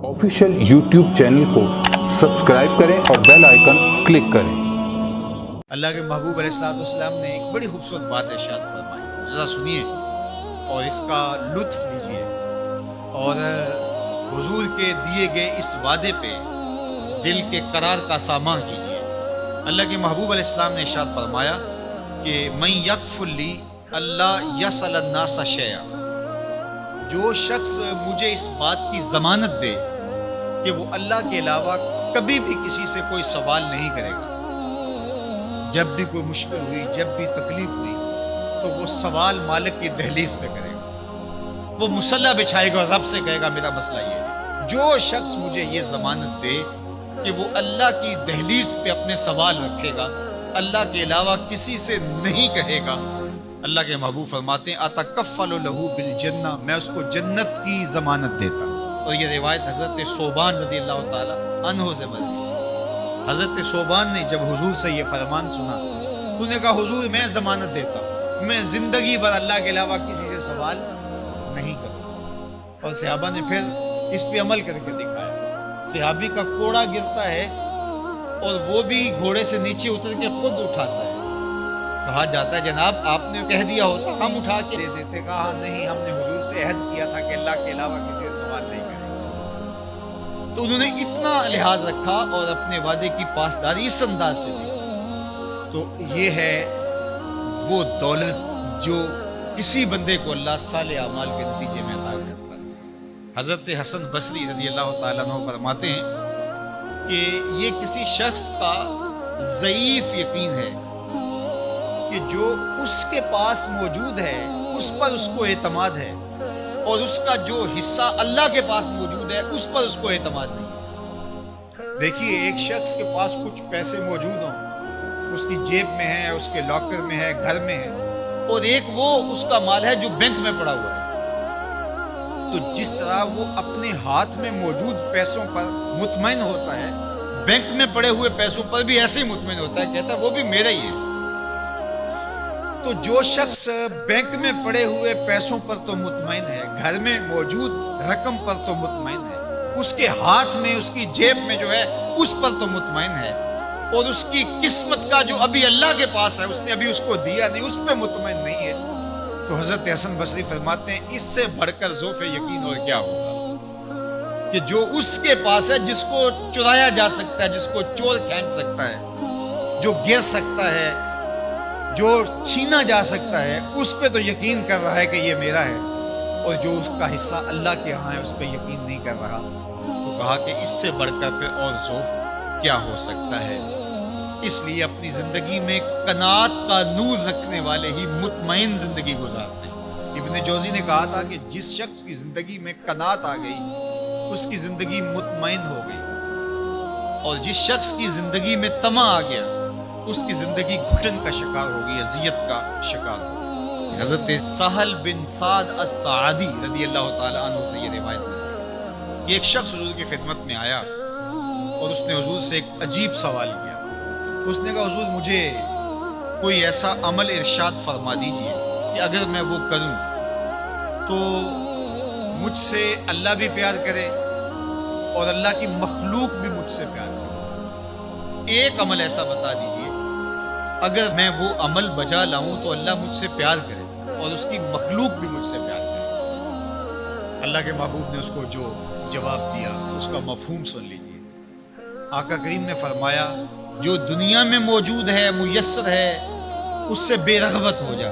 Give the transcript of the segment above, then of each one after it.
Official YouTube channel को subscribe करें और बेल आइकन क्लिक करें। अल्लाह के महबूब अलैहिस्सलाम ने एक बड़ी खूबसूरत बात इरशाद फरमाई, ज़रा सुनिए और इसका लुत्फ लीजिए और हुजूर के दिए गए इस वादे पे दिल के करार का सामान कीजिए। अल्लाह के महबूब अलैहिस्सलाम ने इरशाद फरमाया कि मैं यकफुल्ली अल्लाह यसल अन्नास शैया, जो शख्स मुझे इस बात की ज़मानत दे कि वो अल्लाह के अलावा कभी भी किसी से कोई सवाल नहीं करेगा, जब भी कोई मुश्किल हुई, जब भी तकलीफ हुई, तो वो सवाल मालिक की दहलीज पे करेगा, वो मुसल्ला बिछाएगा और रब से कहेगा मेरा मसला ये है। जो शख्स मुझे ये ज़मानत दे कि वो अल्लाह की दहलीज पे अपने सवाल रखेगा, अल्लाह के अलावा किसी से नहीं कहेगा, अल्लाह के महबूब फरमाते हैं अतकफ़्फ़लु लहू बिल जन्नह, मैं उसको जन्नत की ज़मानत देता। और ये रिवायत हज़रत सोबान रज़ियल्लाहु ताला अन्हु से मरवी है। हज़रत सोबान ने जब हुजूर से ये फरमान सुना, उन्होंने कहा हुजूर मैं ज़मानत देता हूँ, मैं ज़िंदगी भर अल्लाह के अलावा किसी से सवाल नहीं करूँगा। और सहाबा ने फिर इस पे अमल करके दिखाया। सहाबी का कोड़ा गिरता है और वो भी घोड़े से नीचे उतर के खुद उठाता है। कहा जाता है जनाब आपने कह दिया होता हम उठा के दे देते। कहा नहीं, हमने हुजूर से अहद किया था कि अल्लाह के अलावा किसी से सवाल नहीं करेंगे। तो उन्होंने इतना लिहाज रखा और अपने वादे की पासदारी इस अंदाज से दी। तो ये है वो दौलत जो किसी बंदे को अल्लाह साले अमाल के नतीजे में अता करता है। हज़रत हसन बसरी रज़ियल्लाहु ताला अन्हु फरमाते हैं कि ये किसी शख्स का ज़ईफ़ यकीन है कि जो उसके पास मौजूद है उस पर उसको एतमाद है, और उसका जो हिस्सा अल्लाह के पास मौजूद है उस पर उसको एतमाद नहीं है। देखिए, एक शख्स के पास कुछ पैसे मौजूद हों, उसकी जेब में है, उसके लॉकर में है, घर में है, और एक वो उसका माल है जो बैंक में पड़ा हुआ है। तो जिस तरह वो अपने हाथ में मौजूद पैसों पर मुतमईन होता है, बैंक में पड़े हुए पैसों पर भी ऐसे ही मुतमईन होता है, कहता है वो भी मेरा ही है। तो जो शख्स बैंक में पड़े हुए पैसों पर तो मुतमईन है, घर में मौजूद रकम पर तो मुतमईन है, उसके हाथ में उसकी जेब में जो है उस पर तो मुतमईन है, और उसकी किस्मत का जो अभी अल्लाह के पास है उसने अभी उसको दिया नहीं, उस पर मुतमईन नहीं है। तो हज़रत हसन बसरी फरमाते हैं इससे बढ़कर ज़ौफ़ यकीन और क्या होगा कि जो उसके पास है, जिसको चुराया जा सकता है, जिसको चोर खींच सकता है, जो गिर सकता है, जो छीना जा सकता है, उस पे तो यकीन कर रहा है कि ये मेरा है, और जो उसका हिस्सा अल्लाह के यहाँ है उस पे यकीन नहीं कर रहा। तो कहा कि इससे बढ़कर फिर और ज़ौफ़ क्या हो सकता है। इसलिए अपनी ज़िंदगी में कनात का नूर रखने वाले ही मुतमईन ज़िंदगी गुजारते हैं। इब्न जौज़ी ने कहा था कि जिस शख्स की ज़िंदगी में कनात आ गई उसकी ज़िंदगी मुतमईन हो गई, और जिस शख्स की ज़िंदगी में तमा आ गया उसकी ज़िंदगी घुटन का शिकार हो गई, अज़ियत का शिकार हो गई। हज़रत सहल बिन साद अस-सादी रज़ियल्लाहु ताला अन्हु से ये रिवायत है कि एक शख्स हुजूर की खिदमत में आया और उसने हुजूर से एक अजीब सवाल किया। उसने कहा हुजूर मुझे कोई ऐसा अमल इरशाद फरमा दीजिए कि अगर मैं वो करूं तो मुझसे अल्लाह भी प्यार करे और अल्लाह की मखलूक भी मुझसे प्यार करे। एक अमल ऐसा बता दीजिए अगर मैं वो अमल बजा लाऊं तो अल्लाह मुझसे प्यार करे और उसकी मखलूक भी मुझसे प्यार करे। अल्लाह के महबूब ने उसको जो जवाब दिया उसका मफहूम सुन लीजिए। आका करीम ने फरमाया जो दुनिया में मौजूद है, मुयस्सर है, उससे बेरग़बत हो जा।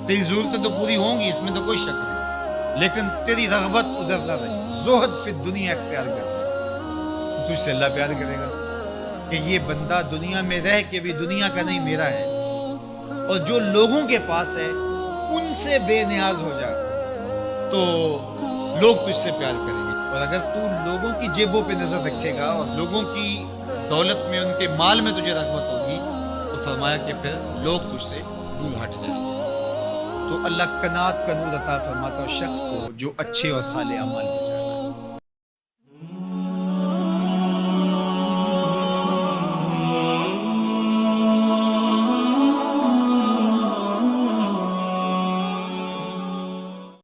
तेरी ज़रूरतें तो पूरी होंगी, इसमें तो कोई शक नहीं, लेकिन तेरी रग़बत उधर ना रही, ज़ुहद फिर दुनिया इख्तियार कर तो तुझसे अल्लाह प्यार करेगा कि ये बंदा दुनिया में रह के भी दुनिया का नहीं मेरा है, और जो लोगों के पास है उनसे बेनियाज हो जा तो लोग तुझसे प्यार करेंगे। और अगर तू लोगों की जेबों पे नजर रखेगा और लोगों की दौलत में, उनके माल में तुझे रग़बत होगी तो फरमाया कि फिर लोग तुझसे दूर हट जाएंगे। तो अल्लाह कनात का नूर अता फरमाता है शख्स को जो अच्छे और साले अमल हो जाए।